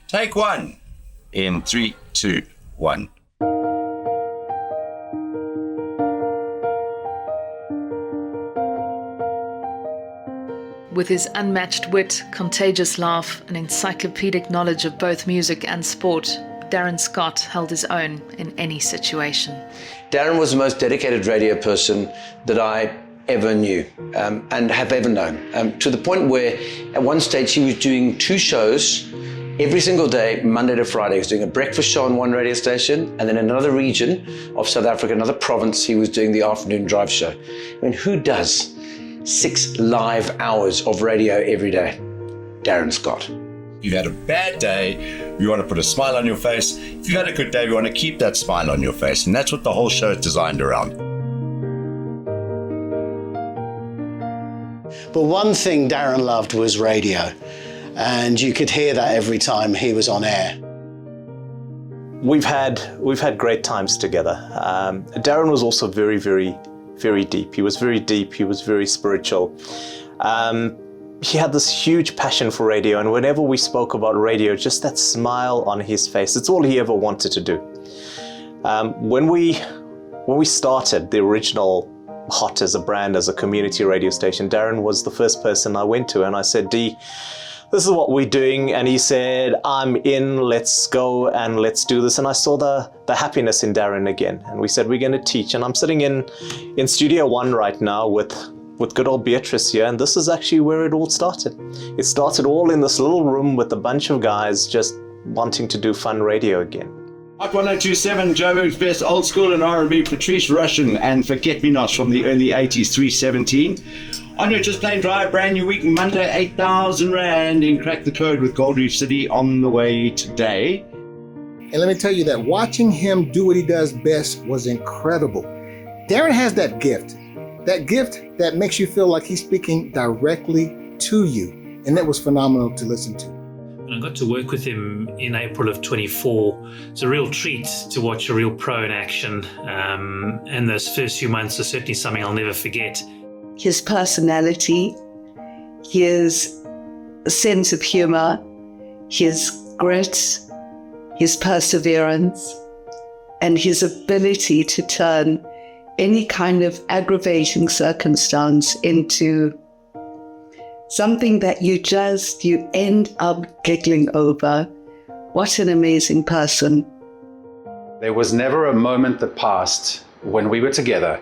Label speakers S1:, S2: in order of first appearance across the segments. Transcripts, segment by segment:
S1: Take one. In 3, 2, 1.
S2: With his unmatched wit, contagious laugh, and encyclopedic knowledge of both music and sport, Darren Scott held his own in any situation.
S3: Darren was the most dedicated radio person that I ever knew and have ever known, to the point where at one stage he was doing 2 shows every single day, Monday to Friday. He was doing a breakfast show on one radio station, and then in another region of South Africa, another province, he was doing the afternoon drive show. I mean, who does 6 live hours of radio every day? Darren Scott.
S1: You've had a bad day, we want to put a smile on your face. If you've had a good day, we want to keep that smile on your face. And that's what the whole show is designed around.
S4: But one thing Darren loved was radio. And you could hear that every time he was on air.
S5: We've had great times together. Darren was also very, very, very deep. He was very deep. He was very spiritual. He had this huge passion for radio, and whenever we spoke about radio, just that smile on his face, it's all he ever wanted to do. When we started the original Hot as a brand, as a community radio station, Darren was the first person I went to, and I said, D, this is what we're doing. And he said, I'm in, let's go and let's do this. And I saw the happiness in Darren again. And we said, we're going to teach. And I'm sitting in Studio One right now with good old Beatrice here. And this is actually where it all started. It started all in this little room with a bunch of guys just wanting to do fun radio again.
S1: Hot 1027, Joburg's best old school and R&B, Patrice Rushen and Forget Me Nots from the early 80s, 317. On your Just Plain Drive, brand new week, Monday, 8,000 Rand in Crack the Code with Gold Reef City on the way today.
S6: And let me tell you that watching him do what he does best was incredible. Darren has that gift that makes you feel like he's speaking directly to you. And that was phenomenal to listen to.
S7: And I got to work with him in April of 24. It's a real treat to watch a real pro in action. And those first few months are certainly something I'll never forget.
S8: His personality, his sense of humor, his grit, his perseverance, and his ability to turn any kind of aggravating circumstance into something that you end up giggling over. What an amazing person.
S9: There was never a moment that passed when we were together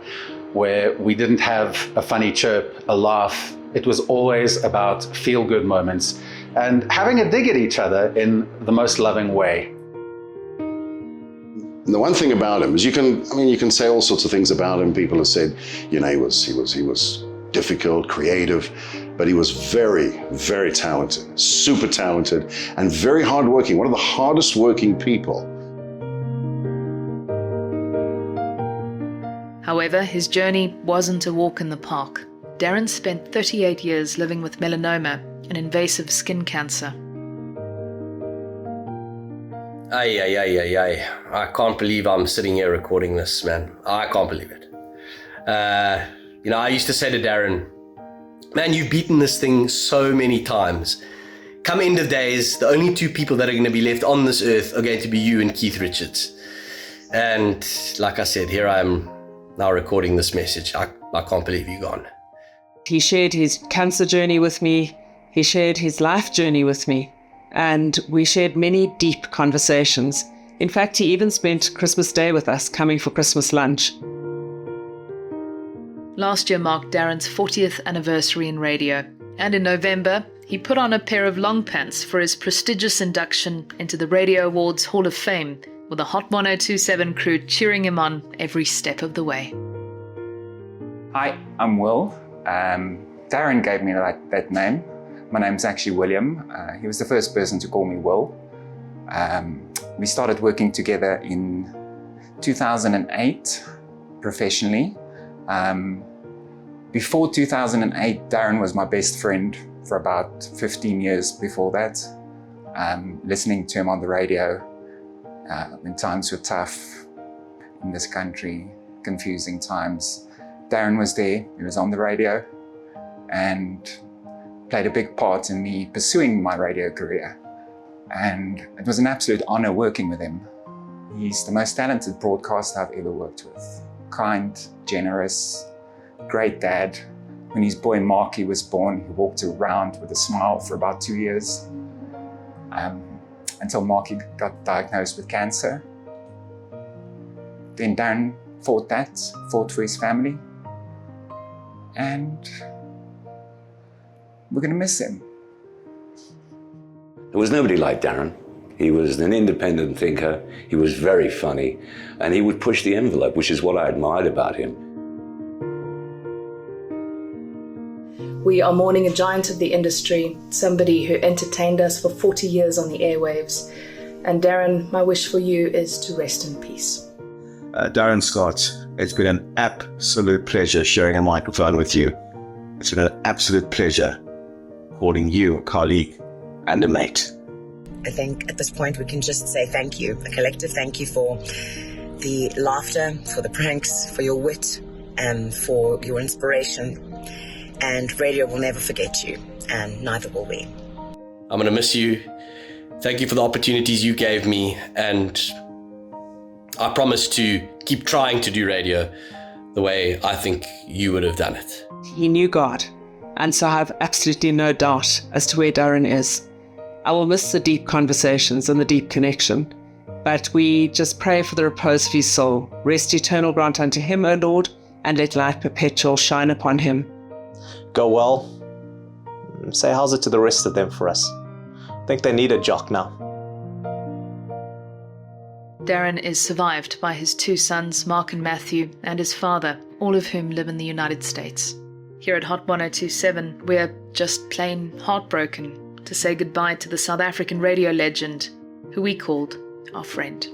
S9: where we didn't have a funny chirp, a laugh. It was always about feel-good moments and having a dig at each other in the most loving way.
S10: And the one thing about him is you can say all sorts of things about him. People have said, he was difficult, creative, but he was very, very talented, super talented, and very hardworking. One of the hardest working people.
S2: However, his journey wasn't a walk in the park. Darren spent 38 years living with melanoma, an invasive skin cancer.
S11: I can't believe I'm sitting here recording this, man. I can't believe it. I used to say to Darren, man, you've beaten this thing so many times. Come end of days, the only 2 people that are going to be left on this earth are going to be you and Keith Richards. And like I said, here I am now recording this message. I can't believe you're gone.
S12: He shared his cancer journey with me. He shared his life journey with me. And we shared many deep conversations. In fact, he even spent Christmas Day with us, coming for Christmas lunch.
S2: Last year marked Darren's 40th anniversary in radio. And in November, he put on a pair of long pants for his prestigious induction into the Radio Awards Hall of Fame, with the Hot 1027 crew cheering him on every step of the way.
S13: Hi, I'm Will. Darren gave me that name. My name's actually William. He was the first person to call me Will. We started working together in 2008 professionally. Before 2008, Darren was my best friend for about 15 years before that. Listening to him on the radio when times were tough in this country, confusing times. Darren was there, he was on the radio and played a big part in me pursuing my radio career. And it was an absolute honor working with him. He's the most talented broadcaster I've ever worked with. Kind, generous, great dad. When his boy Marky was born, he walked around with a smile for about 2 years, until Marky got diagnosed with cancer. Then Darren fought for his family, and we're going to miss him.
S14: There was nobody like Darren. He was an independent thinker, he was very funny, and he would push the envelope, which is what I admired about him.
S15: We are mourning a giant of the industry, somebody who entertained us for 40 years on the airwaves. And Darren, my wish for you is to rest in peace.
S1: Darren Scott, it's been an absolute pleasure sharing a microphone with you. It's been an absolute pleasure calling you a colleague and a mate.
S16: I think at this point we can just say thank you, a collective thank you for the laughter, for the pranks, for your wit, and for your inspiration. And radio will never forget you, and neither will we.
S11: I'm going to miss you. Thank you for the opportunities you gave me, and I promise to keep trying to do radio the way I think you would have done it.
S12: He knew God, and so I have absolutely no doubt as to where Darren is. I will miss the deep conversations and the deep connection, but we just pray for the repose of his soul. Rest eternal grant unto him, O Lord, and let light perpetual shine upon him.
S5: Go well. Say how's it to the rest of them for us. I think they need a jock now.
S2: Darren is survived by his 2 sons, Mark and Matthew, and his father, all of whom live in the United States. Here at Hot 1027, we're just plain heartbroken to say goodbye to the South African radio legend, who we called our friend.